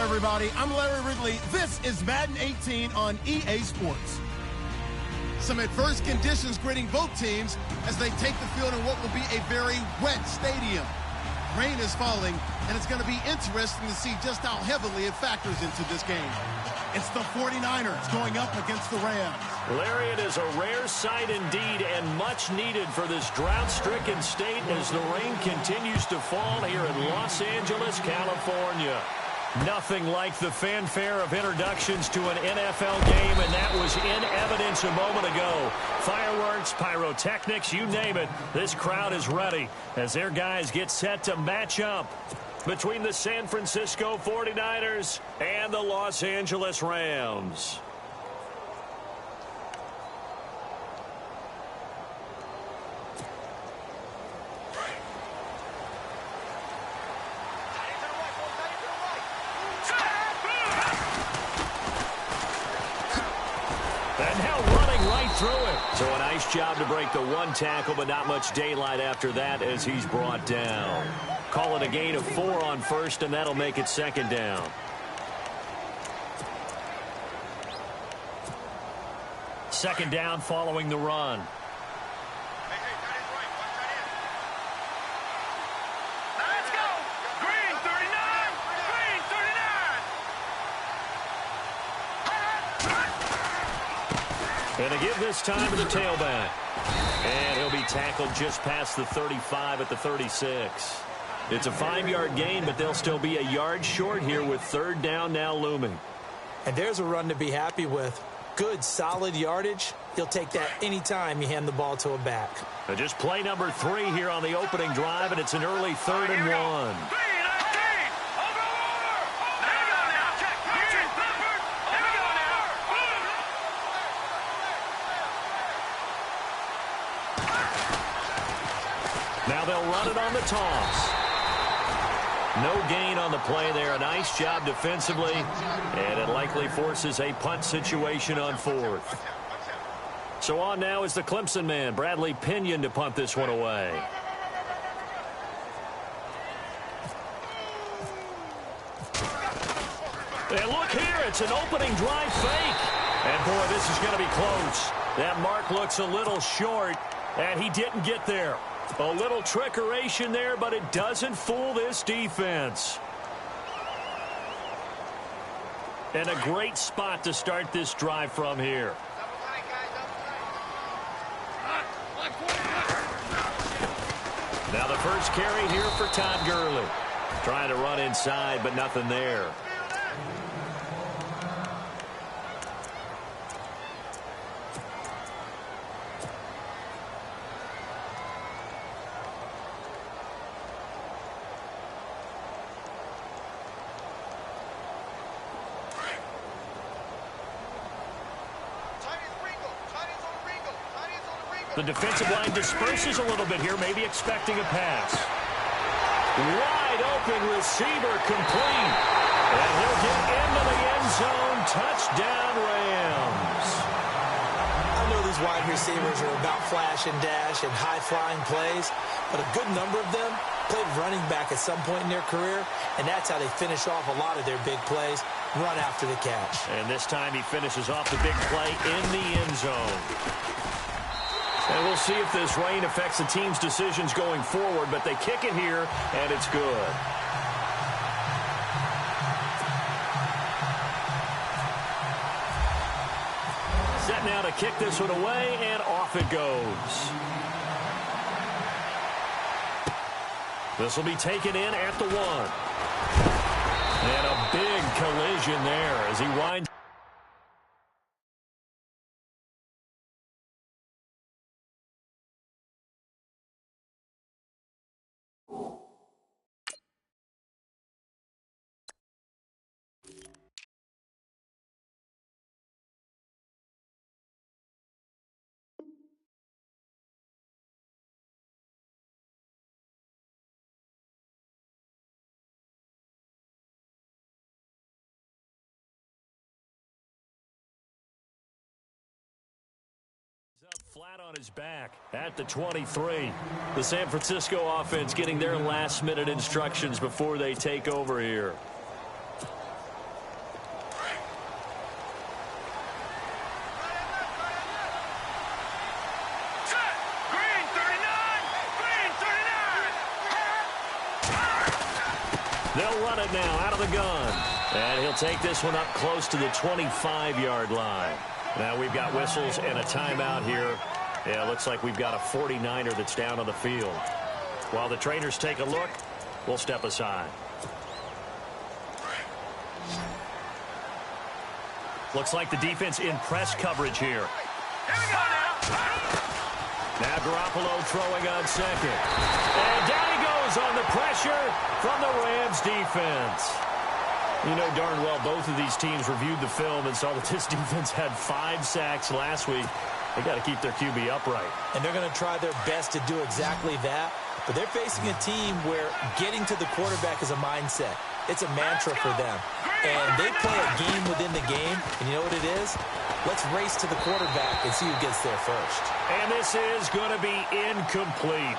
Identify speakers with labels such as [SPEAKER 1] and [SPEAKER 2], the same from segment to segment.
[SPEAKER 1] everybody. I'm Larry Ridley. This is Madden 18 on EA Sports. Some adverse conditions gritting both teams as they take the field in what will be a very wet stadium. Rain is falling, and it's going to be interesting to see just how heavily it factors into this game. It's the 49ers going up against the Rams.
[SPEAKER 2] Larry, it is a rare sight indeed and much needed for this drought-stricken state as the rain continues to fall here in Los Angeles, California. Nothing like the fanfare of introductions to an NFL game, and that was in evidence a moment ago. Fireworks, pyrotechnics, you name it. This crowd is ready as their guys get set to match up between the San Francisco 49ers and the Los Angeles Rams. And now running right through it. So a nice job to break the one tackle, but not much daylight after that as he's brought down. Call it a gain of 4 on first, and that'll make it second down. Second down following the run.
[SPEAKER 3] Let's go! Green 39! Green 39!
[SPEAKER 2] And to give this time to the tailback. And he'll be tackled just past the 35 at the 36. It's a 5-yard gain, but they'll still be a yard short here with third down now looming.
[SPEAKER 4] And there's a run to be happy with. Good, solid yardage. He'll take that any time you hand the ball to a back.
[SPEAKER 2] Just play number 3 here on the opening drive, and it's an early 3rd and 1. Now they'll run it on the toss. No gain on the play there. A nice job defensively, and it likely forces a punt situation on 4th. So on now is the Clemson man, Bradley Pinion, to punt this one away. And look here, it's an opening drive fake. And boy, this is going to be close. That mark looks a little short, and he didn't get there. A little trickeration there, but it doesn't fool this defense. And a great spot to start this drive from here. Now the first carry here for Todd Gurley. Trying to run inside, but nothing there. The defensive line disperses a little bit here, maybe expecting a pass. Wide open receiver complete. And he'll get into the end zone. Touchdown, Rams.
[SPEAKER 4] I know these wide receivers are about flash and dash and high-flying plays, but a good number of them played running back at some point in their career, and that's how they finish off a lot of their big plays, run after the catch.
[SPEAKER 2] And this time he finishes off the big play in the end zone. And we'll see if this rain affects the team's decisions going forward, but they kick it here, and it's good. Set now to kick this one away, and off it goes. This will be taken in at the 1. And a big collision there as he winds. Up flat on his back at the 23. The San Francisco offense getting their last-minute instructions before they take over here. They'll run it now out of the gun. And he'll take this one up close to the 25-yard line. Now we've got whistles and a timeout here. Yeah, looks like we've got a 49er that's down on the field. While the trainers take a look, we'll step aside. Looks like the defense in press coverage here.
[SPEAKER 3] Here we go now.
[SPEAKER 2] Now Garoppolo throwing on second. And down he goes on the pressure from the Rams defense. You know darn well both of these teams reviewed the film and saw that this defense had 5 sacks last week. They got to keep their QB upright.
[SPEAKER 4] And they're going to try their best to do exactly that. But they're facing a team where getting to the quarterback is a mindset. It's a mantra for them. And they play a game within the game. And you know what it is? Let's race to the quarterback and see who gets there first.
[SPEAKER 2] And this is going to be incomplete.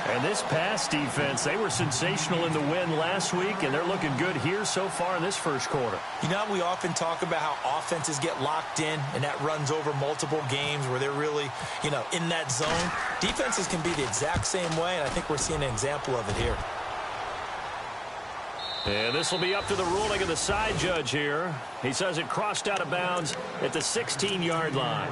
[SPEAKER 2] And this pass defense, they were sensational in the win last week, and they're looking good here so far in this first quarter.
[SPEAKER 4] You know, we often talk about how offenses get locked in, and that runs over multiple games where they're really, in that zone. Defenses can be the exact same way, and I think we're seeing an example of it here.
[SPEAKER 2] And this will be up to the ruling of the side judge here. He says it crossed out of bounds at the 16-yard line.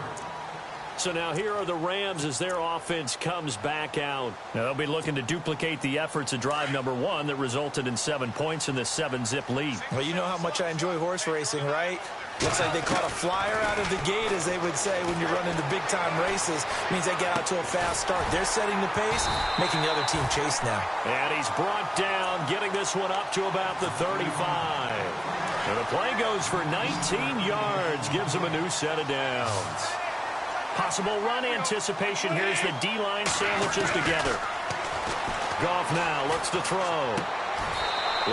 [SPEAKER 2] So now here are the Rams as their offense comes back out. Now they'll be looking to duplicate the efforts of drive number 1 that resulted in 7 points in this 7-zip lead.
[SPEAKER 4] Well, you know how much I enjoy horse racing, right? Looks like they caught a flyer out of the gate, as they would say, when you're running the big-time races. Means they get out to a fast start. They're setting the pace, making the other team chase now.
[SPEAKER 2] And he's brought down, getting this one up to about the 35. And the play goes for 19 yards, gives him a new set of downs. Possible run anticipation. Here's the D-line sandwiches together. Goff now looks to throw.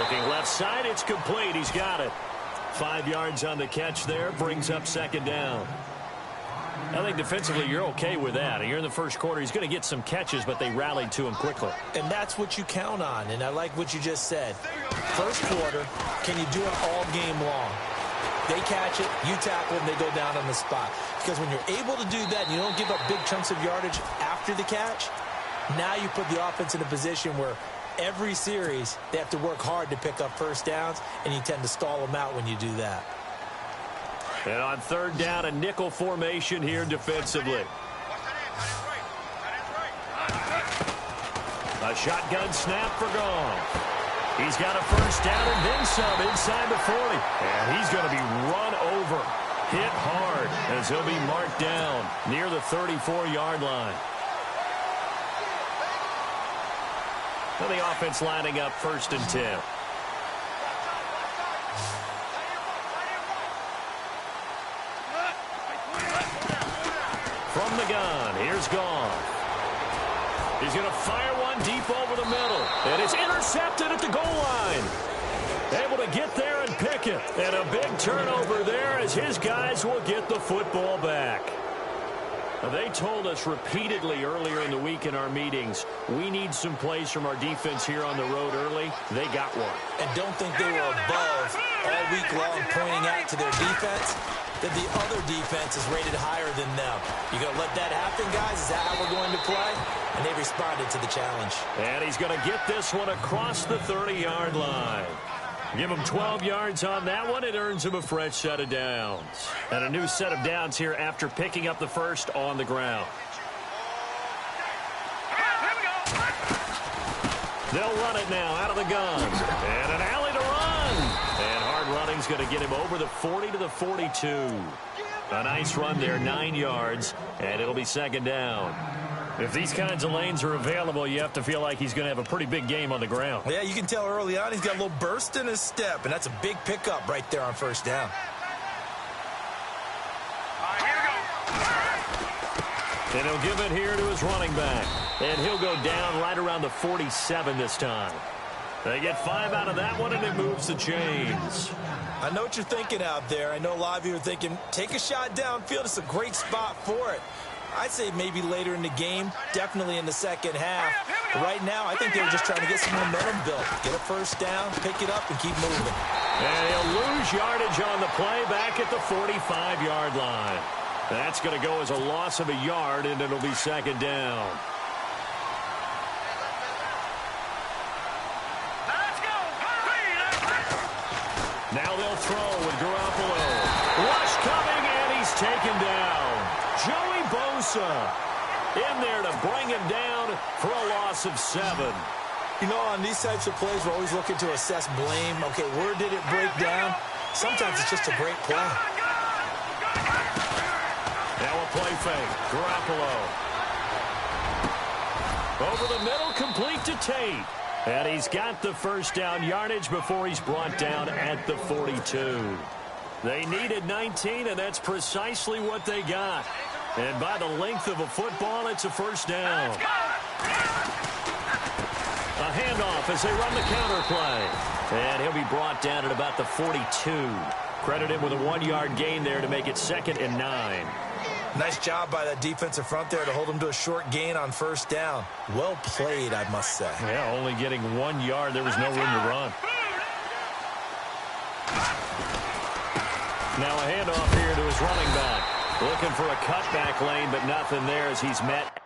[SPEAKER 2] Looking left side, it's complete. He's got it. 5 yards on the catch there, brings up second down. I think defensively you're okay with that. You're in the first quarter. He's going to get some catches, but they rallied to him quickly.
[SPEAKER 4] And that's what you count on, and I like what you just said. First quarter, can you do it all game long? They catch it, you tackle them, they go down on the spot. Because when you're able to do that and you don't give up big chunks of yardage after the catch, now you put the offense in a position where every series they have to work hard to pick up first downs, and you tend to stall them out when you do that.
[SPEAKER 2] And on third down, a nickel formation here defensively. A shotgun snap for Goff. He's got a first down and then some inside the 40. And he's going to be run over, hit hard, as he'll be marked down near the 34-yard line. And the offense lining up 1st and 10. From the gun, here's Goff. He's going to fire one deep over the middle. And it's intercepted at the goal line. Able to get there and pick it. And a big turnover there as his guys will get the football back. Now, they told us repeatedly earlier in the week in our meetings, we need some plays from our defense here on the road early. They got one.
[SPEAKER 4] And don't think they were above all week long pointing out to their defense that the other defense is rated higher than them. You going to let that happen, guys? Is that how we're going to play? And they responded to the challenge.
[SPEAKER 2] And he's going to get this one across the 30-yard line. Give him 12 yards on that one. It earns him a fresh set of downs. And a new set of downs here after picking up the first on the ground. They'll run it now out of the gun. And an alley to run. And hard running's going to get him over the 40 to the 42. A nice run there, 9 yards. And it'll be second down. If these kinds of lanes are available, you have to feel like he's going to have a pretty big game on the ground.
[SPEAKER 4] Yeah, you can tell early on he's got a little burst in his step, and that's a big pickup right there on first down.
[SPEAKER 2] And he'll give it here to his running back. And he'll go down right around the 47 this time. They get 5 out of that one, and it moves the chains.
[SPEAKER 4] I know what you're thinking out there. I know a lot of you are thinking, take a shot downfield. It's a great spot for it. I'd say maybe later in the game, definitely in the second half. But right now, I think they're just trying to get some momentum built. Get a first down, pick it up, and keep moving.
[SPEAKER 2] And he'll lose yardage on the play back at the 45-yard line. That's going to go as a loss of a yard, and it'll be second down.
[SPEAKER 3] Let's go. 3,
[SPEAKER 2] Bosa in there to bring him down for a loss of 7.
[SPEAKER 4] You know, on these types of plays, we're always looking to assess blame. Okay, where did it break down? Sometimes it's just a great play.
[SPEAKER 2] Now a play fake. Garoppolo. Over the middle, complete to Tate. And he's got the first down yardage before he's brought down at the 42. They needed 19, and that's precisely what they got. And by the length of a football, it's a first down. A handoff as they run the counter play. And he'll be brought down at about the 42. Credited with a 1-yard gain there to make it 2nd and 9.
[SPEAKER 4] Nice job by that defensive front there to hold him to a short gain on first down. Well played, I must say.
[SPEAKER 2] Yeah, only getting 1 yard. There was no room to run. Now a handoff here to his running back. Looking for a cutback lane, but nothing there as he's met.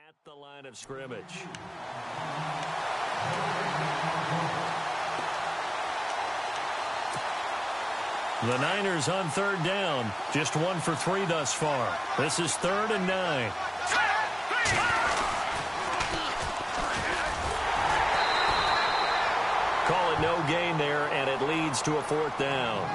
[SPEAKER 2] At the line of scrimmage. The Niners on 3rd down. Just 1 for 3 thus far. This is 3rd and 9. Call it no gain there, and it leads to a 4th down.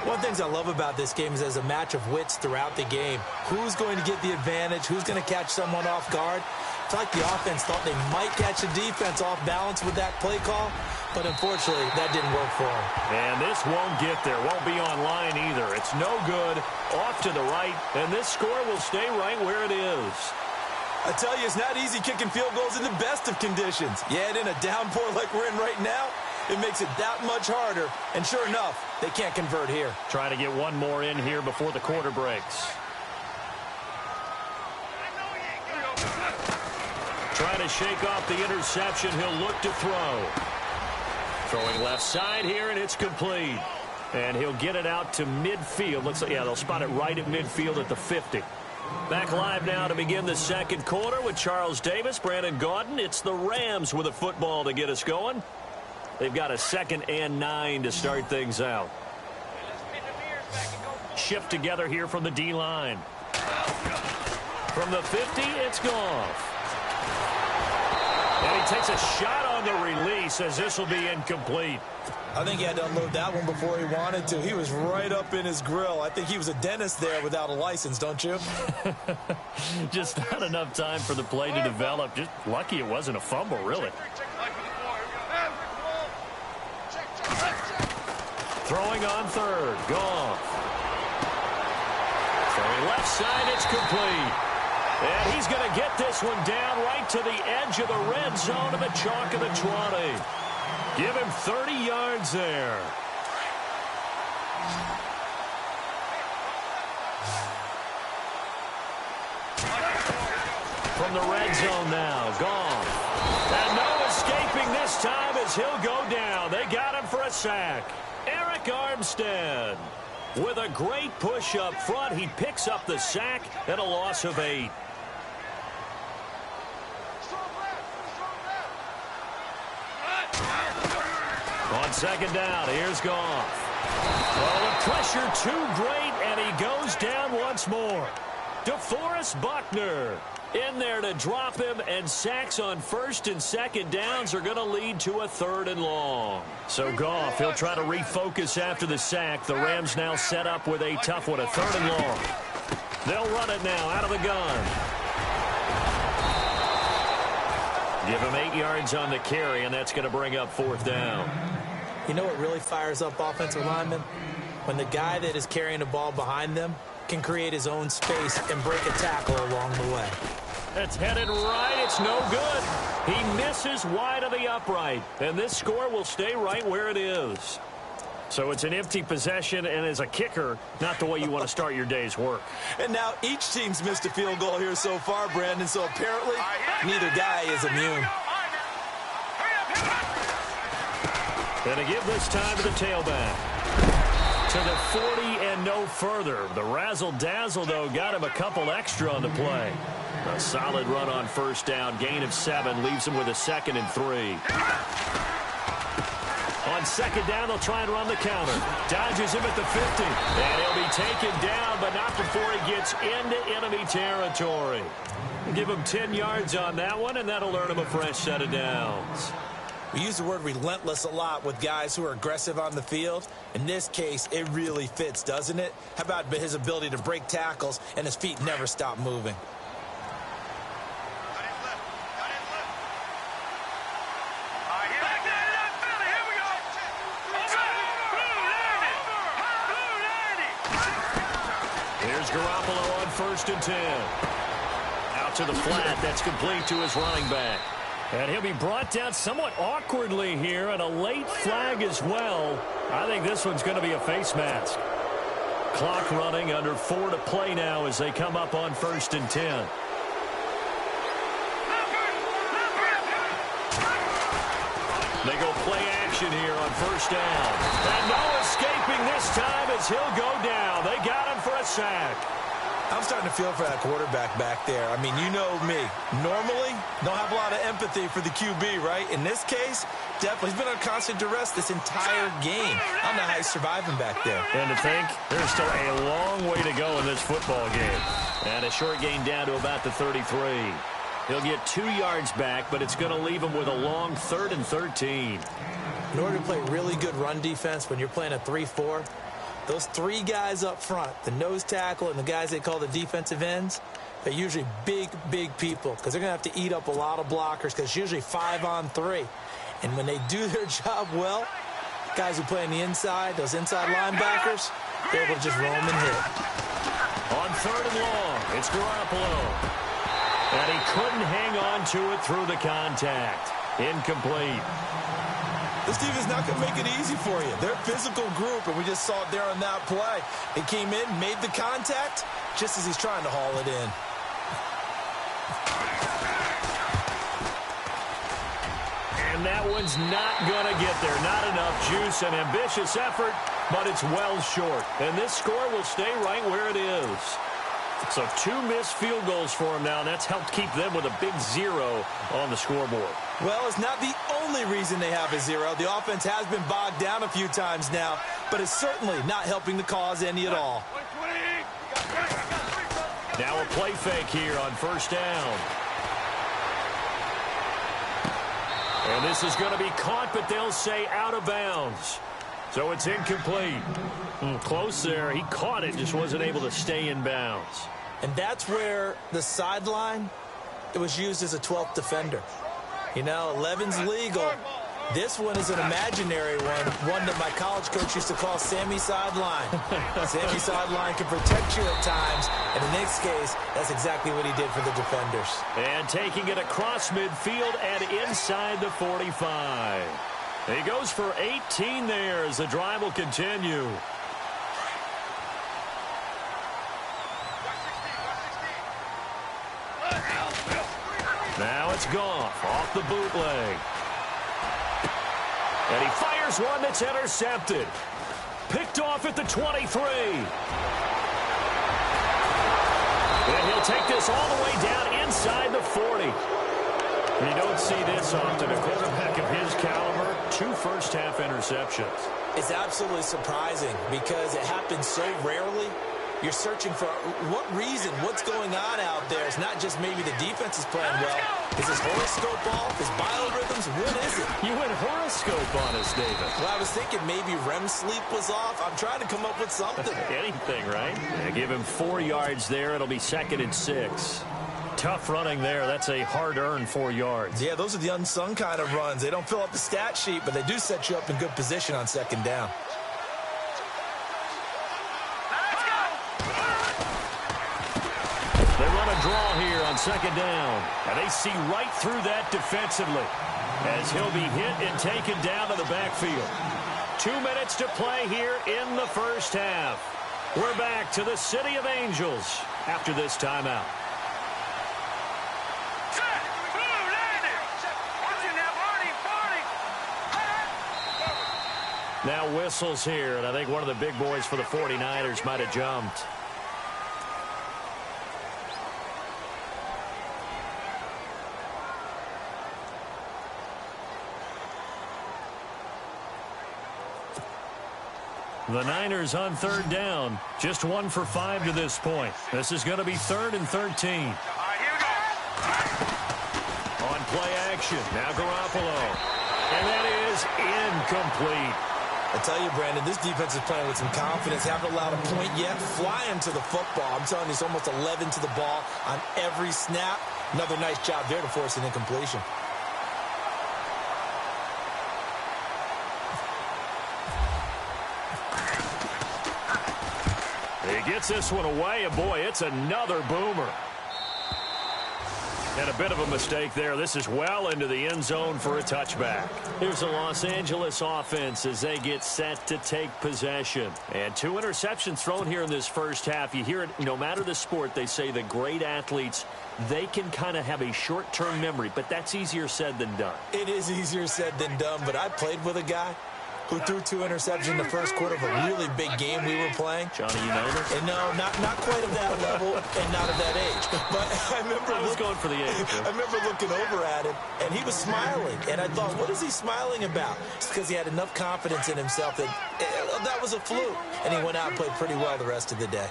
[SPEAKER 4] One of the things I love about this game is there's a match of wits throughout the game. Who's going to get the advantage? Who's going to catch someone off guard? It's like the offense thought they might catch the defense off balance with that play call, but unfortunately, that didn't work for them.
[SPEAKER 2] And this won't get there. Won't be online either. It's no good. Off to the right, and this score will stay right where it is.
[SPEAKER 4] I tell you, it's not easy kicking field goals in the best of conditions. Yet in a downpour like we're in right now, it makes it that much harder. And sure enough, they can't convert here.
[SPEAKER 2] Try to get one more in here before the quarter breaks. Trying to shake off the interception. He'll look to throw. Throwing left side here, and it's complete. And he'll get it out to midfield. Looks like, yeah, they'll spot it right at midfield at the 50. Back live now to begin the second quarter with Charles Davis, Brandon Gaudin. It's the Rams with a football to get us going. They've got a 2nd and 9 to start things out. Shift together here from the D-line. From the 50, it's Goff. And he takes a shot on the release as this will be incomplete.
[SPEAKER 4] I think he had to unload that one before he wanted to. He was right up in his grill. I think he was a dentist there without a license, don't you?
[SPEAKER 2] Just not enough time for the play to develop. Just lucky it wasn't a fumble, really. Throwing on 3rd. Goff. Throwing left side, it's complete. And he's going to get this one down right to the edge of the red zone of the chalk of the 20. Give him 30 yards there. From the red zone now, Goff. And no escaping this time as he'll go down. They got him for a sack. Eric Armstead with a great push up front. He picks up the sack and a loss of 8. On 2nd down, here's Goff. Well, the pressure too great, and he goes down once more. DeForest Buckner in there to drop him, and sacks on 1st and 2nd downs are going to lead to a 3rd and long. So Goff, he'll try to refocus after the sack. The Rams now set up with a tough one, a 3rd and long. They'll run it now out of the gun. Give him 8 yards on the carry, and that's going to bring up 4th down.
[SPEAKER 4] You know what really fires up offensive linemen? When the guy that is carrying the ball behind them can create his own space and break a tackle along the way.
[SPEAKER 2] It's headed right. It's no good. He misses wide of the upright, and this score will stay right where it is. So it's an empty possession, and as a kicker, not the way you want to start your day's work.
[SPEAKER 4] And now each team's missed a field goal here so far, Brandon, so apparently neither guy is immune.
[SPEAKER 2] And to give this time to the tailback. To the 40 and no further. The razzle-dazzle, though, got him a couple extra on the play. A solid run on first down. Gain of 7 leaves him with a 2nd and 3. On second down, they'll try and run the counter. Dodges him at the 50. And he'll be taken down, but not before he gets into enemy territory. Give him 10 yards on that one, and that'll earn him a fresh set of downs.
[SPEAKER 4] We use the word relentless a lot with guys who are aggressive on the field. In this case, it really fits, doesn't it? How about his ability to break tackles and his feet never stop moving?
[SPEAKER 2] Here's Garoppolo on 1st and 10. Out to the flat. That's complete to his running back. And he'll be brought down somewhat awkwardly here, and a late flag as well. I think this one's going to be a face mask. Clock running, under 4 to play now as they come up on 1st and 10. They go play action here on 1st down. And no escaping this time as he'll go down. They got him for a sack.
[SPEAKER 4] I'm starting to feel for that quarterback back there. I mean, you know me. Normally, don't have a lot of empathy for the QB, right? In this case, definitely. He's been on constant duress this entire game. I don't know how he's surviving back there.
[SPEAKER 2] And to think, there's still a long way to go in this football game. And a short gain down to about the 33. He'll get 2 yards back, but it's going to leave him with a long 3rd and 13.
[SPEAKER 4] In order to play really good run defense when you're playing a 3-4, those 3 guys up front, the nose tackle and the guys they call the defensive ends, they're usually big, big people because they're going to have to eat up a lot of blockers because it's usually 5 on 3. And when they do their job well, guys who play on the inside, those inside linebackers, they're able to just roam and hit.
[SPEAKER 2] On 3rd and long, it's Garoppolo. And he couldn't hang on to it through the contact. Incomplete.
[SPEAKER 4] This defense is not going to make it easy for you. They're a physical group, and we just saw it there on that play. They came in, made the contact, just as he's trying to haul it in.
[SPEAKER 2] And that one's not going to get there. Not enough juice. An ambitious effort, but it's well short. And this score will stay right where it is. So 2 missed field goals for him now, and that's helped keep them with a big 0 on the scoreboard.
[SPEAKER 4] Well, it's not the only reason they have a 0. The offense has been bogged down a few times now, but it's certainly not helping the cause any at all.
[SPEAKER 2] Now a play fake here on 1st down. And this is going to be caught, but they'll say out of bounds. So it's incomplete. Close there. He caught it, just wasn't able to stay in bounds.
[SPEAKER 4] And that's where the sideline, it was used as a 12th defender. You know, 11's legal. This one is an imaginary one that my college coach used to call Sammy Sideline. Sammy Sideline can protect you at times, and in this case, that's exactly what he did for the defenders.
[SPEAKER 2] And taking it across midfield and inside the 45. He goes for 18 there as the drive will continue. Now it's Goff off the bootleg. And he fires one that's intercepted. Picked off at the 23. And he'll take this all the way down inside the 40. You don't see this often. A quarterback of his caliber, 2 first-half interceptions.
[SPEAKER 4] It's absolutely surprising because it happens so rarely. You're searching for what reason, what's going on out there. It's not just maybe the defense is playing well. Is his horoscope off? His biorhythms? What is it?
[SPEAKER 2] You went horoscope on us, David.
[SPEAKER 4] Well, I was thinking maybe REM sleep was off. I'm trying to come up with something.
[SPEAKER 2] Anything, right? Yeah, give him 4 yards there. It'll be 2nd and 6. Tough running there. That's a hard-earned 4 yards.
[SPEAKER 4] Yeah, those are the unsung kind of runs. They don't fill up the stat sheet, but they do set you up in good position on 2nd down.
[SPEAKER 2] They run a draw here on 2nd down. And they see right through that defensively as he'll be hit and taken down to the backfield. 2 minutes to play here in the first half. We're back to the City of Angels after this timeout. Now whistles here, and I think one of the big boys for the 49ers might have jumped. The Niners on third down. Just 1 for 5 to this point. This is going to be 3rd and 13.
[SPEAKER 3] Here we go.
[SPEAKER 2] On play action. Now Garoppolo. And that is incomplete.
[SPEAKER 4] I tell you, Brandon, this defense is playing with some confidence. Haven't allowed a point yet. Flying to the football. I'm telling you, it's almost 11 to the ball on every snap. Another nice job there to force an incompletion.
[SPEAKER 2] He gets this one away, and boy, it's another boomer. And a bit of a mistake there. This is well into the end zone for a touchback. Here's the Los Angeles offense as they get set to take possession. And 2 interceptions thrown here in this first half. You hear it, no matter the sport, they say the great athletes, they can kind of have a short-term memory, but that's easier said than done.
[SPEAKER 4] It is easier said than done, but I played with a guy who threw 2 interceptions in the first quarter of a really big game we were playing.
[SPEAKER 2] Johnny Unitas?
[SPEAKER 4] And no, not quite of that level and not of that age. But I remember
[SPEAKER 2] going for the age.
[SPEAKER 4] I remember looking over at him, and he was smiling. And I thought, what is he smiling about? It's because he had enough confidence in himself that that was a fluke. And he went out and played pretty well the rest of the day.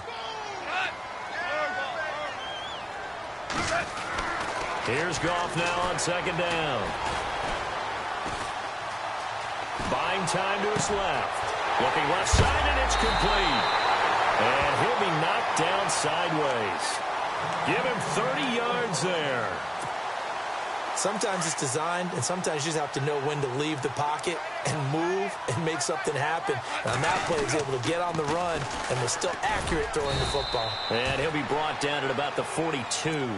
[SPEAKER 2] Here's Goff now on second down. Buying time to his left. Looking left side, and it's complete. And he'll be knocked down sideways. Give him 30 yards there.
[SPEAKER 4] Sometimes it's designed, and sometimes you just have to know when to leave the pocket and move and make something happen. And on that play, he was able to get on the run and was still accurate throwing the football.
[SPEAKER 2] And he'll be brought down at about the 42.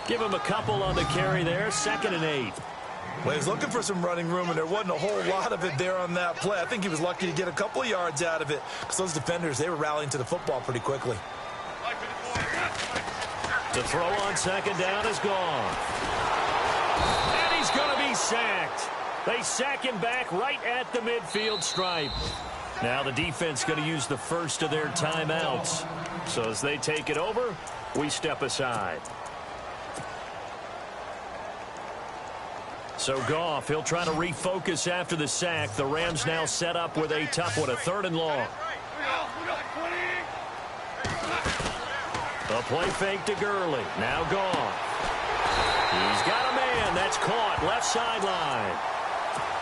[SPEAKER 2] Give him a couple on the carry there, 2nd and 8.
[SPEAKER 4] Well, he was looking for some running room, and there wasn't a whole lot of it there on that play. I think he was lucky to get a couple of yards out of it because those defenders, they were rallying to the football pretty quickly.
[SPEAKER 2] The throw on second down is gone. And he's going to be sacked. They sack him back right at the midfield stripe. Now the defense going to use the first of their timeouts. So as they take it over, we step aside. So Goff, he'll try to refocus after the sack. The Rams now set up with a tough one, a 3rd and long. The play fake to Gurley. Now Goff. He's got a man. That's caught. Left sideline.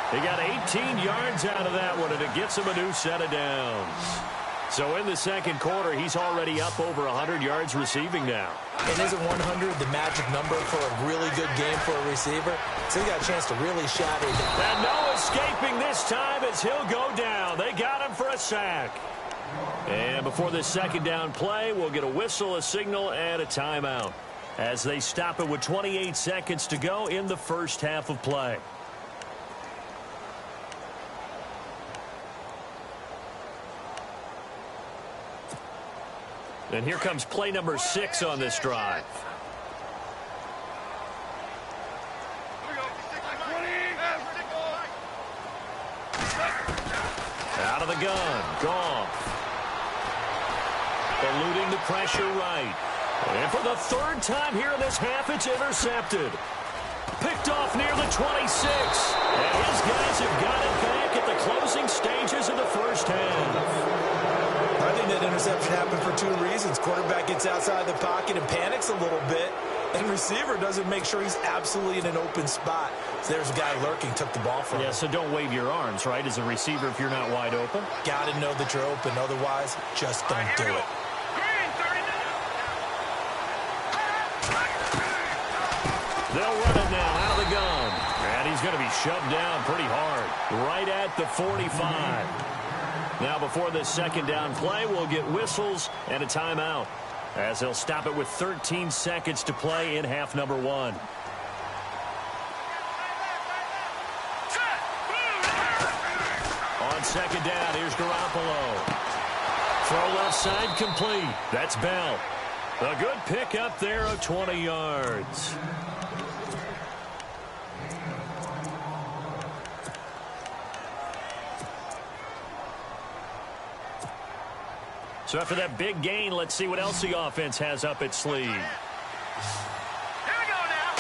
[SPEAKER 2] He got 18 yards out of that one, and it gets him a new set of downs. So in the second quarter, he's already up over 100 yards receiving now.
[SPEAKER 4] And isn't 100 the magic number for a really good game for a receiver? So he got a chance to really shatter.
[SPEAKER 2] And no escaping this time as he'll go down. They got him for a sack. And before this second down play, we'll get a whistle, a signal, and a timeout as they stop it with 28 seconds to go in the first half of play. And here comes play number 6 on this drive. Out of the gun. Goff. Eluding the pressure right. And for the 3rd time here in this half, it's intercepted. Picked off near the 26. And his guys have got it back at the closing stages of the first half.
[SPEAKER 4] I think that interception happened for 2 reasons. Quarterback gets outside the pocket and panics a little bit, and receiver doesn't make sure he's absolutely in an open spot. So there's a guy lurking, took the ball from him.
[SPEAKER 2] Yeah, so don't wave your arms, right, as a receiver if you're not wide open.
[SPEAKER 4] Got to know that you're open. Otherwise, just don't do it.
[SPEAKER 2] They'll run it now out of the gun. And he's going to be shoved down pretty hard, right at the 45. Now before this second down play, we'll get whistles and a timeout as they'll stop it with 13 seconds to play in half number 1. On second down, here's Garoppolo. Throw left side complete. That's Bell. A good pickup there of 20 yards. So after that big gain, let's see what else the offense has up its sleeve.
[SPEAKER 3] Here we go now.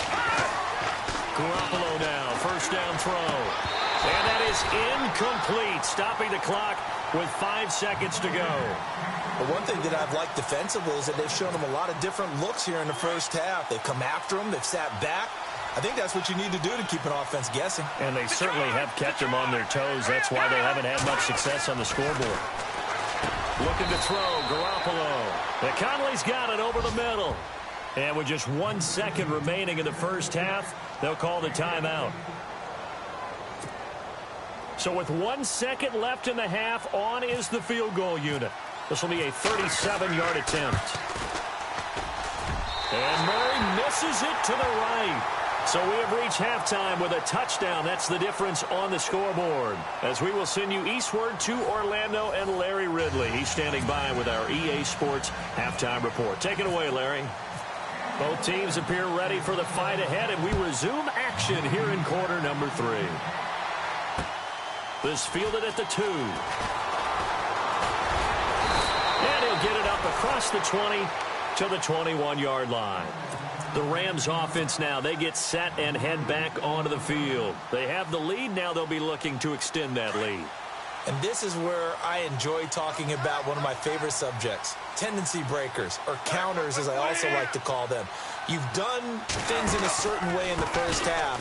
[SPEAKER 2] Garoppolo now, first down throw. And that is incomplete, stopping the clock with 5 seconds to go.
[SPEAKER 4] But one thing that I've liked defensively is that they've shown them a lot of different looks here in the first half. They've come after them. They've sat back. I think that's what you need to do to keep an offense guessing.
[SPEAKER 2] And they certainly have kept them on their toes. That's why they haven't had much success on the scoreboard. Looking to throw, Garoppolo. And Conley's got it over the middle. And with just 1 second remaining in the first half, they'll call the timeout. So with 1 second left in the half, on is the field goal unit. This will be a 37-yard attempt. And Murray misses it to the right. So we have reached halftime with a touchdown. That's the difference on the scoreboard. As we will send you eastward to Orlando and Larry Ridley. He's standing by with our EA Sports halftime report. Take it away, Larry. Both teams appear ready for the fight ahead, and we resume action here in quarter number 3. This fielded at the 2. And he'll get it up across the 20 to the 21-yard line. The Rams offense now, they get set and head back onto the field. They have the lead. Now they'll be looking to extend that lead.
[SPEAKER 4] And this is where I enjoy talking about one of my favorite subjects, tendency breakers, or counters as I also like to call them. You've done things in a certain way in the first half,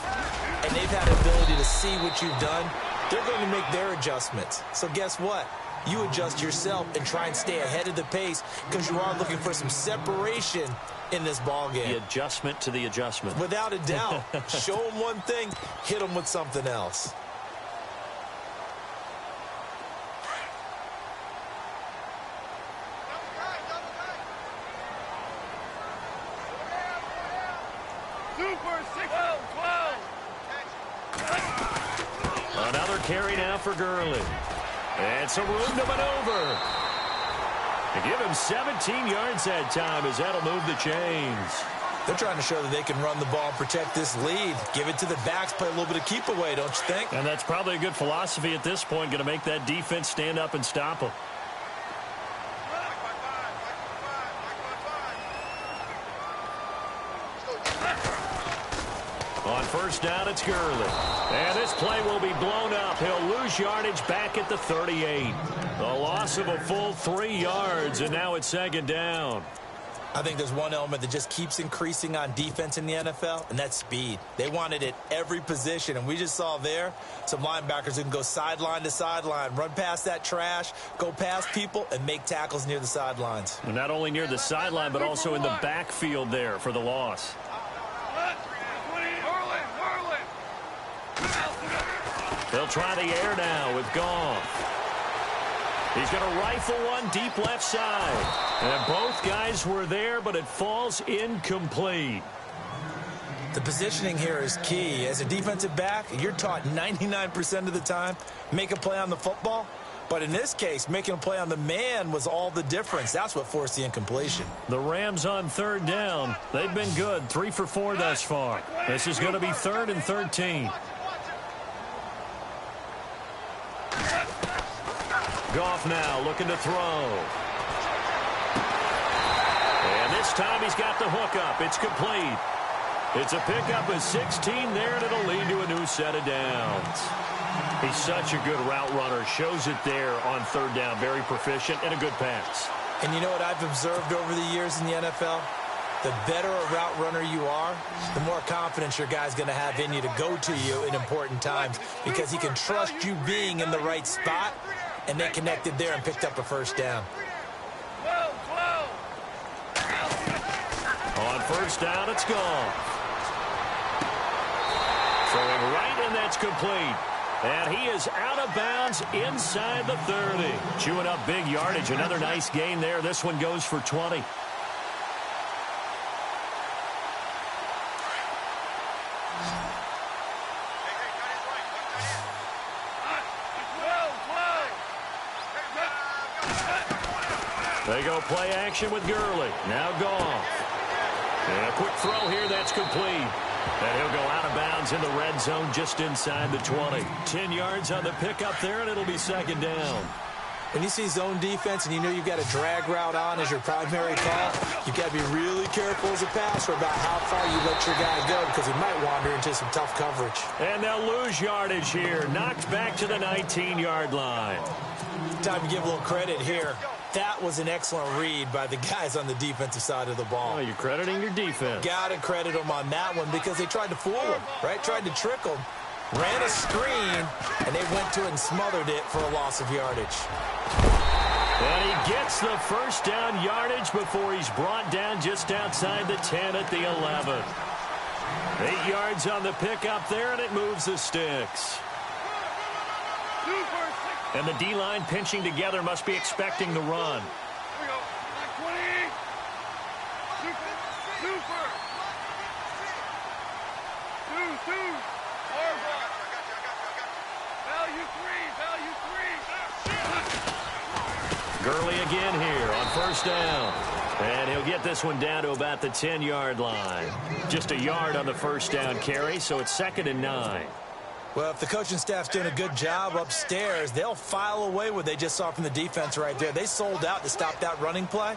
[SPEAKER 4] and they've had the ability to see what you've done. They're going to make their adjustments. So guess what? You adjust yourself and try and stay ahead of the pace because you are looking for some separation in this ball game.
[SPEAKER 2] The adjustment to the adjustment.
[SPEAKER 4] Without a doubt. Show them one thing, hit them with something else.
[SPEAKER 2] Another carry now for Gurley. And some room to maneuver. To give him 17 yards that time as that'll move the chains.
[SPEAKER 4] They're trying to show that they can run the ball and protect this lead. Give it to the backs, play a little bit of keep away, don't you think?
[SPEAKER 2] And that's probably a good philosophy at this point, going to make that defense stand up and stop them. On first down, it's Gurley. And this play will be blown up. He'll lose yardage back at the 38. The loss of a full 3 yards, and now it's second down.
[SPEAKER 4] I think there's one element that just keeps increasing on defense in the NFL, and that's speed. They want it at every position, and we just saw there some linebackers who can go sideline to sideline, run past that trash, go past people, and make tackles near the sidelines.
[SPEAKER 2] And not only near the sideline, but also in the backfield there for the loss. They'll try the air now with Goff. He's going to rifle one deep left side. And both guys were there, but it falls incomplete.
[SPEAKER 4] The positioning here is key. As a defensive back, you're taught 99% of the time, make a play on the football. But in this case, making a play on the man was all the difference. That's what forced the incompletion.
[SPEAKER 2] The Rams on third down. They've been good, 3 for 4 thus far. This is going to be 3rd and 13. Goff now looking to throw. And this time he's got the hook up. It's complete. It's a pickup of 16 there, and it'll lead to a new set of downs. He's such a good route runner. Shows it there on third down. Very proficient and a good pass.
[SPEAKER 4] And you know what I've observed over the years in the NFL? The better a route runner you are, the more confidence your guy's going to have in you to go to you in important times because he can trust you being in the right spot, and they connected there and picked up a first down.
[SPEAKER 2] On first down, it's gone. Throwing right, and that's complete. And he is out of bounds inside the 30. Chewing up big yardage. Another nice gain there. This one goes for 20. They go play action with Gurley. Now Goff. And a quick throw here, that's complete. And he'll go out of bounds in the red zone just inside the 20. 10 yards on the pickup there, and it'll be second down.
[SPEAKER 4] When you see zone defense and you know you've got a drag route on as your primary call, you've got to be really careful as a passer about how far you let your guy go because he might wander into some tough coverage.
[SPEAKER 2] And they'll lose yardage here. Knocked back to the 19-yard line.
[SPEAKER 4] Time to give a little credit here. That was an excellent read by the guys on the defensive side of the ball.
[SPEAKER 2] Oh, you're crediting your defense.
[SPEAKER 4] Got to credit them on that one because they tried to fool him, right? Tried to trick him. Ran a screen, and they went to it and smothered it for a loss of yardage.
[SPEAKER 2] And he gets the first down yardage before he's brought down just outside the 10 at the 11. 8 yards on the pickup there, and it moves the sticks. And the D-line pinching together must be expecting the run. Gurley again here on first down. And he'll get this one down to about the 10-yard line. Just a yard on the first down carry, so it's 2nd and 9.
[SPEAKER 4] Well, if the coaching staff's doing a good job upstairs, they'll file away what they just saw from the defense right there. They sold out to stop that running play.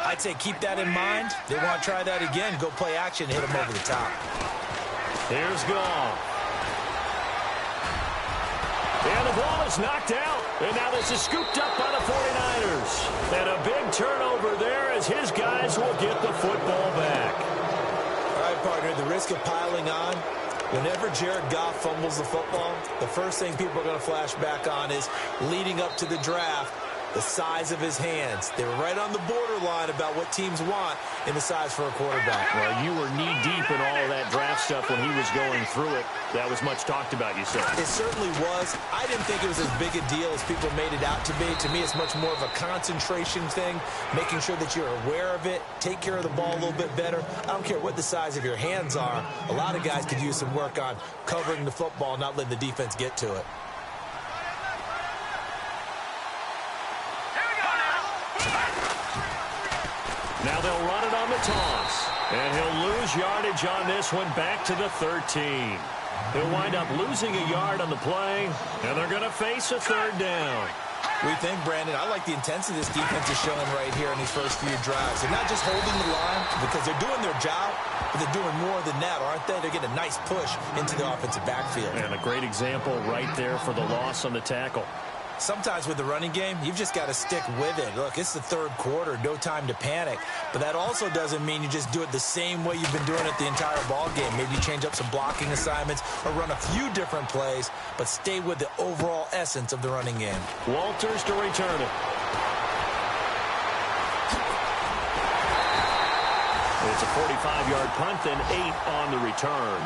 [SPEAKER 4] I'd say keep that in mind. They want to try that again, go play action, hit them over the top.
[SPEAKER 2] Here's Goff. And the ball is knocked out. And now this is scooped up by the 49ers. And a big turnover there as his guys will get the football back.
[SPEAKER 4] All right, partner, the risk of piling on. Whenever Jared Goff fumbles the football, the first thing people are going to flash back on is leading up to the draft, the size of his hands. They were right on the borderline about what teams want in the size for a quarterback.
[SPEAKER 2] Well, you were knee-deep in all of that draft stuff when he was going through it. That was much talked about, you said.
[SPEAKER 4] It certainly was. I didn't think it was as big a deal as people made it out to be. To me, it's much more of a concentration thing, making sure that you're aware of it, take care of the ball a little bit better. I don't care what the size of your hands are. A lot of guys could use some work on covering the football, not letting the defense get to it.
[SPEAKER 2] Now they'll run it on the toss. And he'll lose yardage on this one back to the 13. He'll wind up losing a yard on the play, and they're going to face a 3rd down.
[SPEAKER 4] We think, Brandon, I like the intensity this defense is showing right here in these first few drives. They're not just holding the line because they're doing their job, but they're doing more than that, aren't they? They're getting a nice push into the offensive backfield.
[SPEAKER 2] And a great example right there for the loss on the tackle.
[SPEAKER 4] Sometimes with the running game, you've just got to stick with it. Look, it's the 3rd quarter, no time to panic. But that also doesn't mean you just do it the same way you've been doing it the entire ball game. Maybe you change up some blocking assignments or run a few different plays, but stay with the overall essence of the running game.
[SPEAKER 2] Walters to return it. It's a 45-yard punt, then 8 on the return.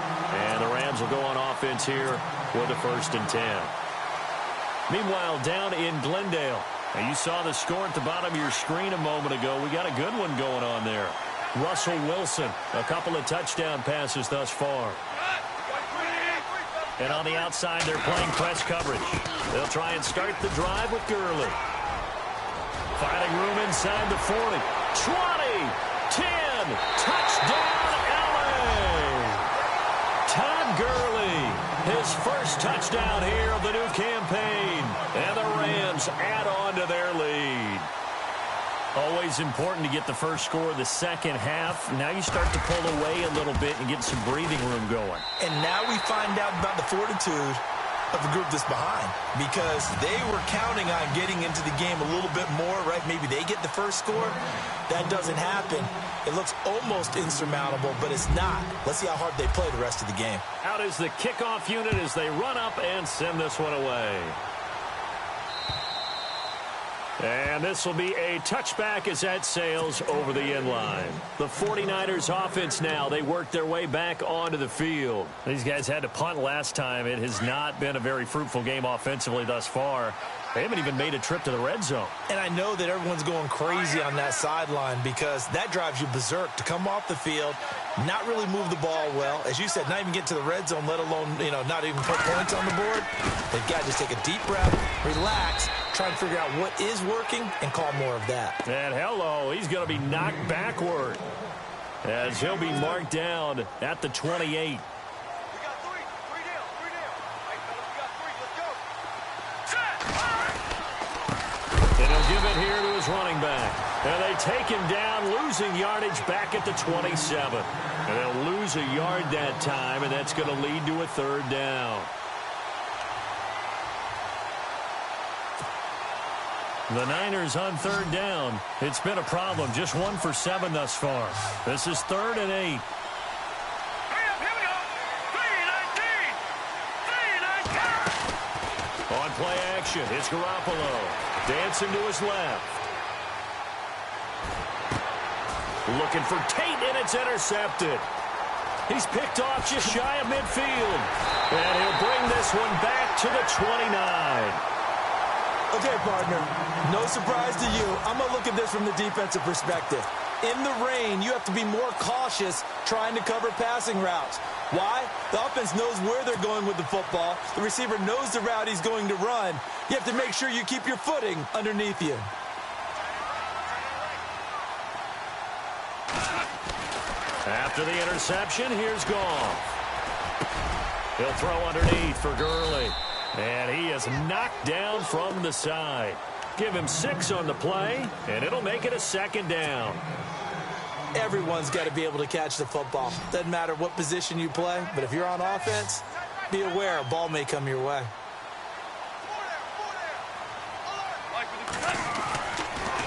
[SPEAKER 2] And the Rams will go on offense here with a 1st and 10. Meanwhile, down in Glendale, and you saw the score at the bottom of your screen a moment ago. We got a good one going on there. Russell Wilson, a couple of touchdown passes thus far. And on the outside, they're playing press coverage. They'll try and start the drive with Gurley. Finding room inside the 40. 20, 10, touchdown, LA! Todd Gurley, his first touchdown here of the new campaign. And the Rams add on to their lead. Always important to get the first score of the second half. Now you start to pull away a little bit and get some breathing room going.
[SPEAKER 4] And now we find out about the fortitude of the group that's behind, because they were counting on getting into the game a little bit more, right? Maybe they get the first score. That doesn't happen. It looks almost insurmountable, but it's not. Let's see how hard they play the rest of the game.
[SPEAKER 2] Out is the kickoff unit as they run up and send this one away. And this will be a touchback as that sails over the end line. The 49ers offense now, they work their way back onto the field. These guys had to punt last time. It has not been a very fruitful game offensively thus far. They haven't even made a trip to the red zone.
[SPEAKER 4] And I know that everyone's going crazy on that sideline because that drives you berserk to come off the field, not really move the ball well. As you said, not even get to the red zone, let alone, not even put points on the board. They've got to just take a deep breath, relax, try and figure out what is working and call more of that.
[SPEAKER 2] And hello, he's going to be knocked backward as he'll be marked down at the 28. his running back. And they take him down, losing yardage back at the 27. And they'll lose a yard that time, and that's going to lead to a third down. The Niners on third down. It's been a problem. Just 1 for 7 thus far. This is 3rd and 8. On play action, it's Garoppolo. Dancing to his left. Looking for Tate, and it's intercepted. He's picked off just shy of midfield. And he'll bring this one back to the 29.
[SPEAKER 4] Okay, partner, no surprise to you. I'm going to look at this from the defensive perspective. In the rain, you have to be more cautious trying to cover passing routes. Why? The offense knows where they're going with the football. The receiver knows the route he's going to run. You have to make sure you keep your footing underneath you.
[SPEAKER 2] After the interception, here's Goff. He'll throw underneath for Gurley. And he is knocked down from the side. Give him 6 on the play, and it'll make it a 2nd down.
[SPEAKER 4] Everyone's got to be able to catch the football. Doesn't matter what position you play, but if you're on offense, be aware a ball may come your way.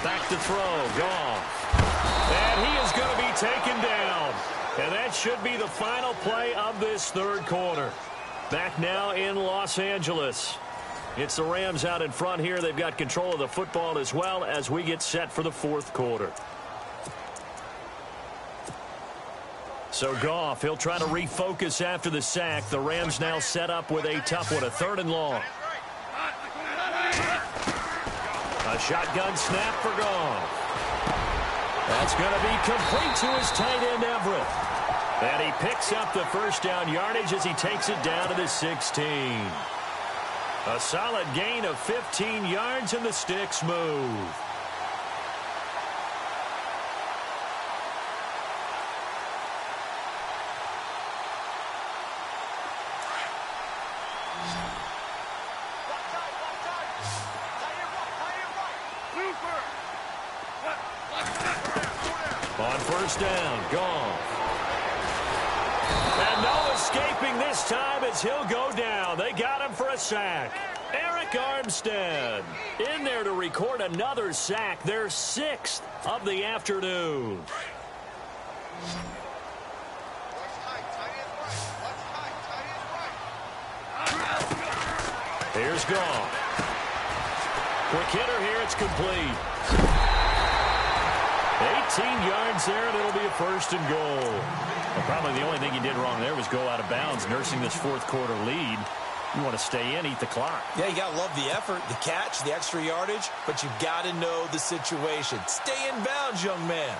[SPEAKER 2] Back to throw, Goff. And he is going to be taken down. And that should be the final play of this third quarter. Back now in Los Angeles. It's the Rams out in front here. They've got control of the football as well as we get set for the fourth quarter. So Goff, he'll try to refocus after the sack. The Rams now set up with a tough one, a 3rd and long. A shotgun snap for Goff. That's going to be complete to his tight end, Everett. And he picks up the first down yardage as he takes it down to the 16. A solid gain of 15 yards, and the sticks move. On first down, Goff. And no escaping this time as he'll go down. They got him for a sack. Eric Armstead in there to record another sack, their 6th of the afternoon. Here's Goff. Quick hitter here, it's complete. 18 yards there, and it'll be a 1st and goal. Well, probably the only thing he did wrong there was go out of bounds, nursing this fourth quarter lead. You want to stay in, eat the clock.
[SPEAKER 4] Yeah, you got to love the effort, the catch, the extra yardage, but you got to know the situation. Stay in bounds, young man.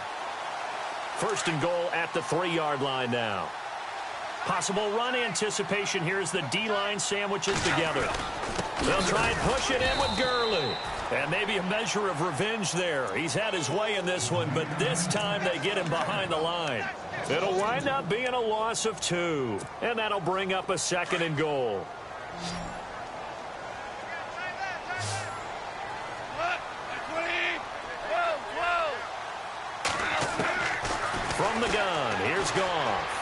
[SPEAKER 2] 1st and goal at the 3-yard line now. Possible run anticipation here as the D-line sandwiches together. They'll try and push it in with Gurley. And maybe a measure of revenge there. He's had his way in this one, but this time they get him behind the line. It'll wind up being a loss of 2. And that'll bring up a 2nd and goal. From the gun, here's Goff.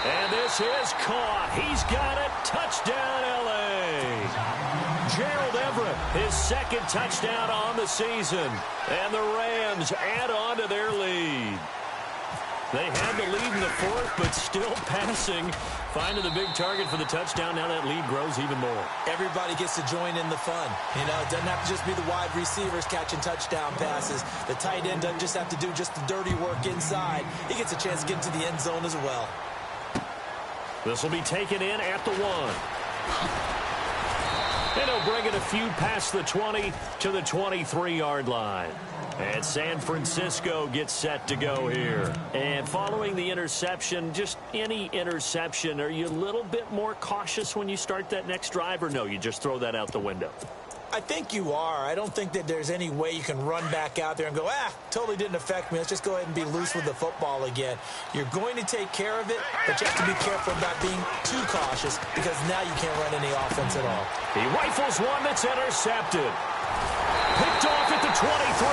[SPEAKER 2] And this is caught. He's got it. Touchdown, L.A. Gerald Everett, his 2nd touchdown on the season. And the Rams add on to their lead. They had the lead in the 4th, but still passing. Finding the big target for the touchdown. Now that lead grows even more.
[SPEAKER 4] Everybody gets to join in the fun. You know, it doesn't have to just be the wide receivers catching touchdown passes. The tight end doesn't just have to do just the dirty work inside. He gets a chance to get into the end zone as well.
[SPEAKER 2] This will be taken in at the 1. And he'll bring it a few past the 20 to the 23-yard line. And San Francisco gets set to go here. And following the interception, just any interception, are you a little bit more cautious when you start that next drive, or no, you just throw that out the window?
[SPEAKER 4] I think you are. I don't think that there's any way you can run back out there and go, totally didn't affect me. Let's just go ahead and be loose with the football again. You're going to take care of it, but you have to be careful about being too cautious because now you can't run any offense at all.
[SPEAKER 2] He rifles one that's intercepted. Picked off at the the 23.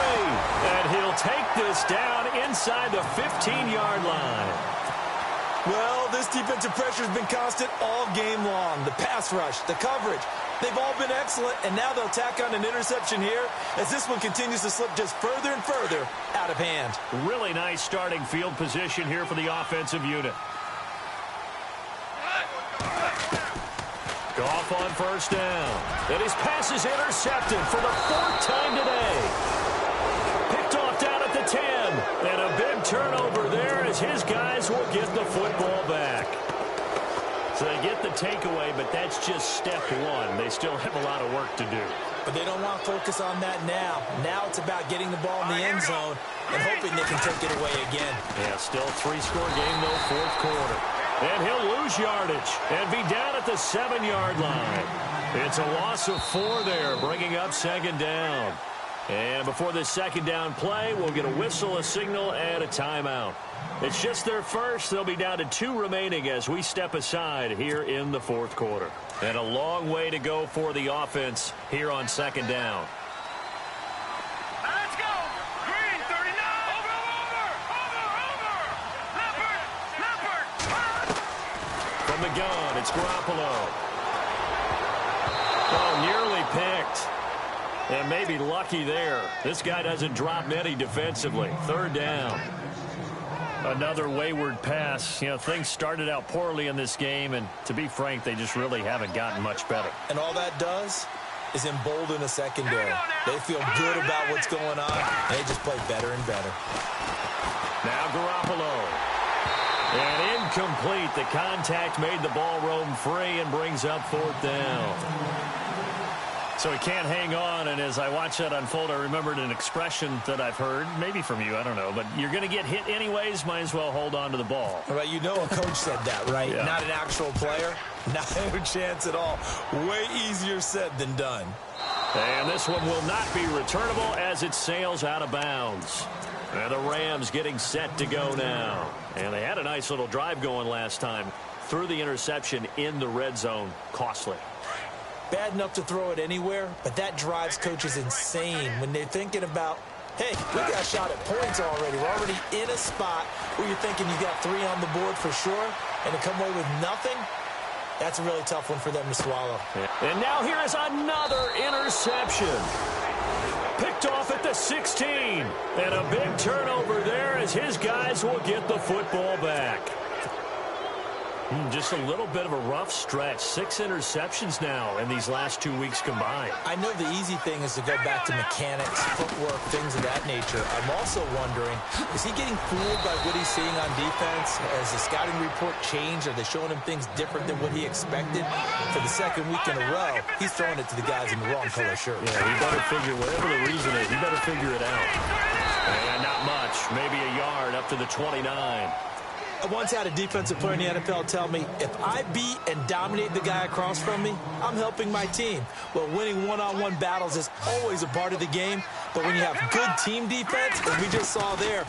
[SPEAKER 2] And he'll take this down inside the 15-yard line.
[SPEAKER 4] Well, this defensive pressure has been constant all game long. The pass rush, the coverage, they've all been excellent, and now they'll tack on an interception here as this one continues to slip just further and further out of hand.
[SPEAKER 2] Really nice starting field position here for the offensive unit. Goff on first down. And his pass is intercepted for the 4th time today. Picked off down at the 10. And a big turnover there as his guys will get the football back. So they get the takeaway, but that's just step one. They still have a lot of work to do.
[SPEAKER 4] But they don't want to focus on that now. Now it's about getting the ball in the end zone and hoping they can take it away again.
[SPEAKER 2] Yeah, still 3-score game, though, 4th quarter. And he'll lose yardage and be down at the 7-yard line. It's a loss of 4 there, bringing up 2nd down. And before this 2nd down play, we'll get a whistle, a signal, and a timeout. It's just their first. They'll be down to 2 remaining as we step aside here in the 4th quarter. And a long way to go for the offense here on 2nd down.
[SPEAKER 3] Let's go. Green, 39. Over. Leopard.
[SPEAKER 2] From the gun, it's Garoppolo. Oh, nearly picked. And maybe lucky there. This guy doesn't drop many defensively. 3rd down. Another wayward pass. You know, things started out poorly in this game, and to be frank, they just really haven't gotten much better.
[SPEAKER 4] And all that does is embolden the secondary. They feel good about what's going on, and they just play better and better.
[SPEAKER 2] Now Garoppolo. And incomplete. The contact made the ball roam free and brings up 4th down. So he can't hang on, and as I watch that unfold, I remembered an expression that I've heard, maybe from you, I don't know, but you're going to get hit anyways, might as well hold on to the ball.
[SPEAKER 4] Well, you know a coach said that, right?
[SPEAKER 2] Yeah. Not
[SPEAKER 4] an actual player. Not a chance at all. Way easier said than done.
[SPEAKER 2] And this one will not be returnable as it sails out of bounds. And the Rams getting set to go now. And they had a nice little drive going last time. Threw the interception in the red zone. Costly.
[SPEAKER 4] Bad enough to throw it anywhere, but that drives coaches insane when they're thinking about, hey, we got shot at points already. We're already in a spot where you're thinking you got 3 on the board for sure, and to come away with nothing, that's a really tough one for them to swallow.
[SPEAKER 2] And now here is another interception. Picked off at the 16. And a big turnover there as his guys will get the football back. Just a little bit of a rough stretch. 6 interceptions now in these last 2 weeks combined.
[SPEAKER 4] I know the easy thing is to go back to mechanics, footwork, things of that nature. I'm also wondering, is he getting fooled by what he's seeing on defense? Has the scouting report changed? Are they showing him things different than what he expected? For the 2nd week in a row, he's throwing it to the guys in the wrong color shirt.
[SPEAKER 2] Yeah, he better figure, whatever the reason is, he better figure it out. And not much. Maybe a yard up to the 29.
[SPEAKER 4] I once had a defensive player in the NFL tell me, if I beat and dominate the guy across from me, I'm helping my team. Well, winning one-on-one battles is always a part of the game, but when you have good team defense, as we just saw there,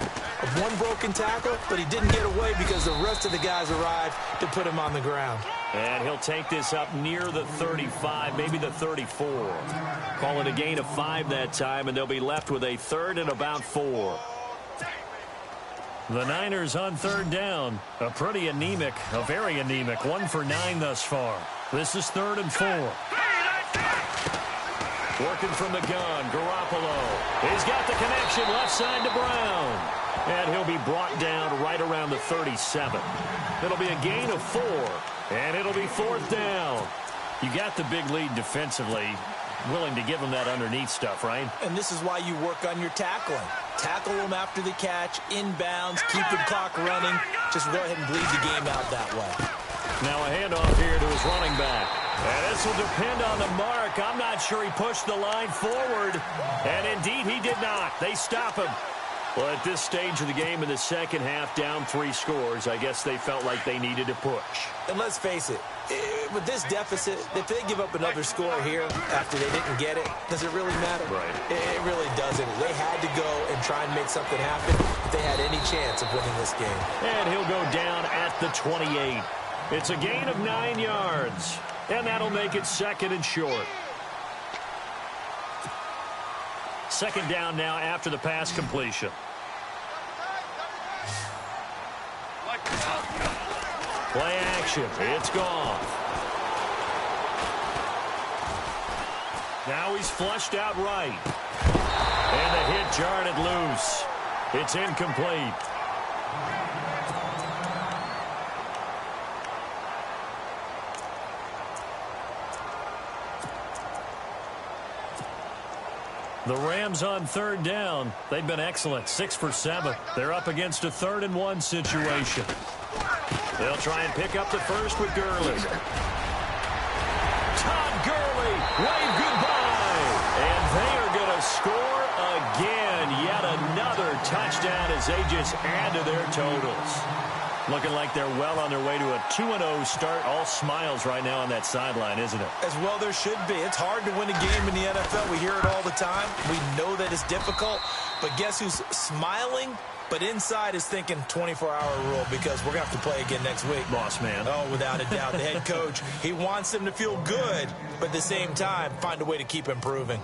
[SPEAKER 4] one broken tackle, but he didn't get away because the rest of the guys arrived to put him on the ground.
[SPEAKER 2] And he'll take this up near the 35, maybe the 34. Call it a gain of 5 that time, and they'll be left with a 3rd and about 4. The Niners on 3rd down. A pretty anemic, a very anemic 1 for 9 thus far. This is 3rd and 4. Working from the gun, Garoppolo. He's got the connection left side to Brown. And he'll be brought down right around the 37. It'll be a gain of 4. And it'll be 4th down. You got the big lead defensively. Willing to give him that underneath stuff, right?
[SPEAKER 4] And this is why you work on your tackling. Tackle him after the catch, inbounds, keep the clock running. Just go ahead and bleed the game out that way.
[SPEAKER 2] Now a handoff here to his running back. And this will depend on the mark. I'm not sure he pushed the line forward. And indeed he did not. They stop him. Well, at this stage of the game in the 2nd half, down 3 scores, I guess they felt like they needed to push.
[SPEAKER 4] And let's face it, with this deficit, if they give up another score here after they didn't get it, does it really matter?
[SPEAKER 2] Right.
[SPEAKER 4] It really doesn't. They had to go and try and make something happen if they had any chance of winning this game.
[SPEAKER 2] And he'll go down at the 28. It's a gain of 9 yards. And that'll make it 2nd and short. second down now after the pass completion. Play action. It's gone. Now he's flushed out right. And the hit jarred it loose. It's incomplete. The Rams on third down. They've been excellent. 6 for 7. They're up against a 3rd and 1 situation. They'll try and pick up the first with Gurley. Todd Gurley, wave goodbye. And they are going to score again. Yet another touchdown as they just add to their totals. Looking like they're well on their way to a 2-0 start. All smiles right now on that sideline, isn't it?
[SPEAKER 4] As well there should be. It's hard to win a game in the NFL. We hear it all the time. We know that it's difficult. But guess who's smiling? But inside is thinking 24-hour rule because we're going to have to play again next week.
[SPEAKER 2] Boss man.
[SPEAKER 4] Oh, without a doubt. The head coach, he wants them to feel good, but at the same time, find a way to keep improving.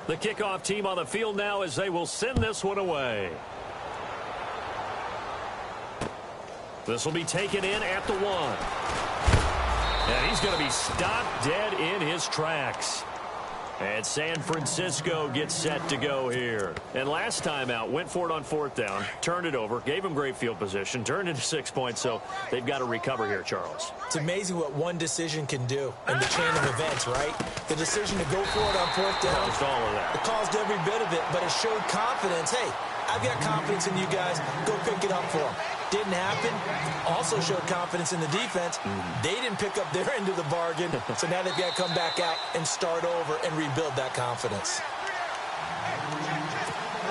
[SPEAKER 2] The kickoff team on the field now as they will send this one away. This will be taken in at the 1. And he's going to be stopped dead in his tracks. And San Francisco gets set to go here. And last time out, went for it on 4th down, turned it over, gave him great field position, turned it to 6 points, so they've got to recover here, Charles.
[SPEAKER 4] It's amazing what one decision can do in the chain of events, right? The decision to go for it on 4th down.
[SPEAKER 2] Caused all of that.
[SPEAKER 4] It caused every bit of it, but it showed confidence. Hey, I've got confidence in you guys. Go pick it up for them. Didn't happen. Also showed confidence in the defense. They didn't pick up their end of the bargain, so now they've got to come back out and start over and rebuild that confidence.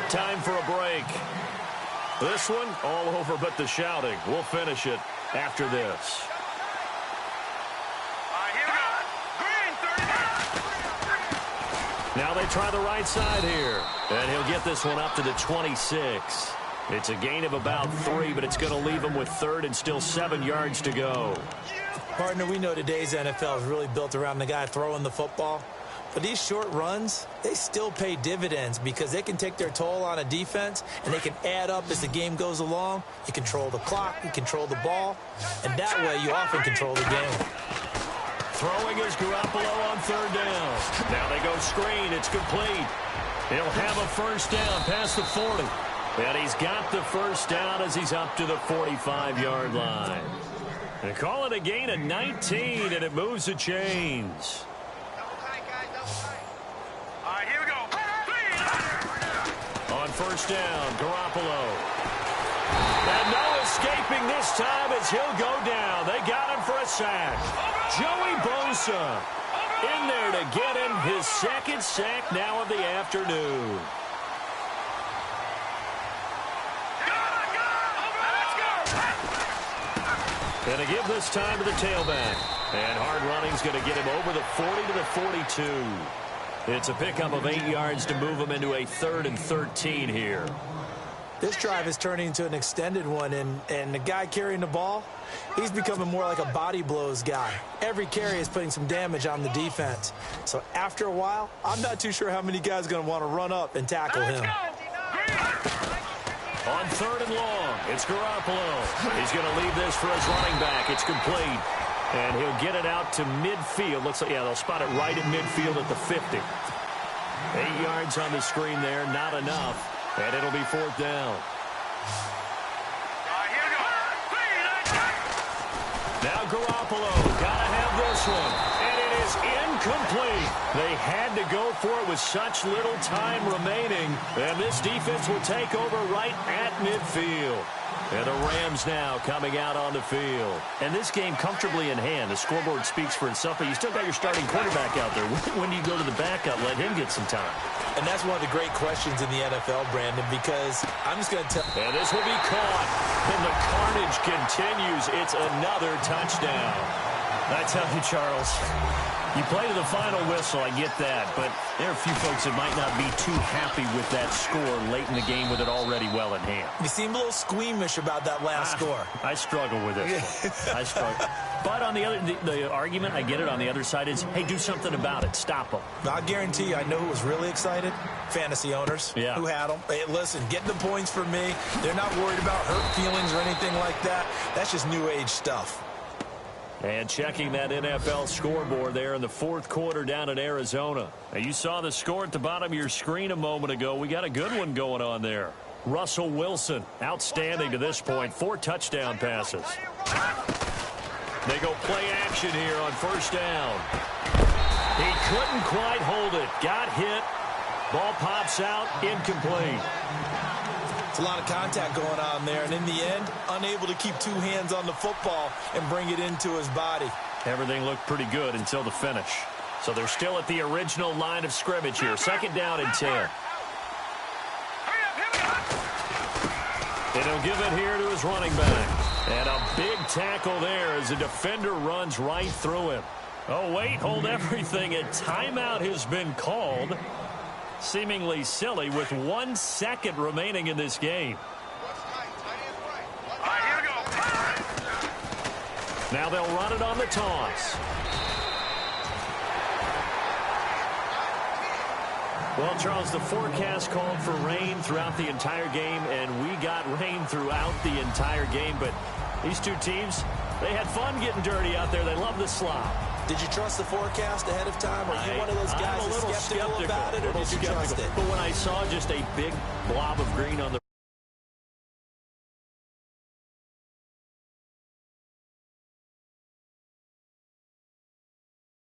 [SPEAKER 2] Time for a break. This one, all over but the shouting. We'll finish it after this. Now they try the right side here. And he'll get this one up to the 26. It's a gain of about 3, but it's going to leave him with 3rd and still 7 yards to go.
[SPEAKER 4] Partner, we know today's NFL is really built around the guy throwing the football. But these short runs, they still pay dividends because they can take their toll on a defense and they can add up as the game goes along. You control the clock, you control the ball, and that way you often control the game.
[SPEAKER 2] Throwing is Garoppolo on 3rd down. Now they go screen. It's complete. He'll have a first down past the 40. And he's got the first down as he's up to the 45-yard line. They call it a gain of 19, and it moves the chains.
[SPEAKER 3] All right, here we go.
[SPEAKER 2] On first down, Garoppolo. And no escaping this time as he'll go down. They got him for a sack. Joey Bosa in there to get him his 2nd sack now of the afternoon. Going to give this time to the tailback. And hard running's going to get him over the 40 to the 42. It's a pickup of 8 yards to move him into a 3rd and 13 here.
[SPEAKER 4] This drive is turning into an extended one, and the guy carrying the ball, he's becoming more like a body blows guy. Every carry is putting some damage on the defense. So after a while, I'm not too sure how many guys are going to want to run up and tackle him.
[SPEAKER 2] On 3rd and long, it's Garoppolo. He's going to leave this for his running back. It's complete. And he'll get it out to midfield. Looks like, yeah, they'll spot it right at midfield at the 50. 8 yards on the screen there, not enough. And it'll be 4th down. Now Garoppolo, gotta have this one. And it is incomplete. They had to go for it with such little time remaining. And this defense will take over right at midfield. And the Rams now coming out on the field. And this game comfortably in hand. The scoreboard speaks for itself, but you still got your starting quarterback out there. When do you go to the backup? Let him get some time.
[SPEAKER 4] And that's one of the great questions in the NFL, Brandon, because I'm just going to tell...
[SPEAKER 2] And this will be caught. And the carnage continues. It's another touchdown. I tell you, Charles, You play to the final whistle, I get that, but there are a few folks that might not be too happy with that score late in the game with it already well in hand.
[SPEAKER 4] You seem a little squeamish about that last score.
[SPEAKER 2] I struggle with this one. I struggle. But on the argument, I get it, on the other side is, hey, do something about it. Stop them.
[SPEAKER 4] I guarantee you, I know who was really excited. Fantasy owners who had them. Hey, listen, getting the points for me. They're not worried about hurt feelings or anything like that. That's just new age stuff.
[SPEAKER 2] And checking that NFL scoreboard there in the fourth quarter down in Arizona. Now, you saw the score at the bottom of your screen a moment ago. We got a good one going on there. Russell Wilson, outstanding to this point. 4 touchdown passes. They go play action here on first down. He couldn't quite hold it. Got hit. Ball pops out. Incomplete.
[SPEAKER 4] It's a lot of contact going on there, and in the end, unable to keep 2 hands on the football and bring it into his body.
[SPEAKER 2] Everything looked pretty good until the finish. So they're still at the original line of scrimmage here. Second down and 10. And he'll give it here to his running back. And a big tackle there as the defender runs right through him. Oh, wait, hold everything. A timeout has been called. Seemingly silly with 1 second remaining in this game. Now they'll run it on the toss. Well, Charles, the forecast called for rain throughout the entire game, and we got rain throughout the entire game. But these two teams, they had fun getting dirty out there. They love the slop.
[SPEAKER 4] Did you trust the forecast ahead of time? Are you one of those guys
[SPEAKER 2] I'm a little
[SPEAKER 4] skeptical about it, or did you trust it?
[SPEAKER 2] But when I saw just a big blob of green on the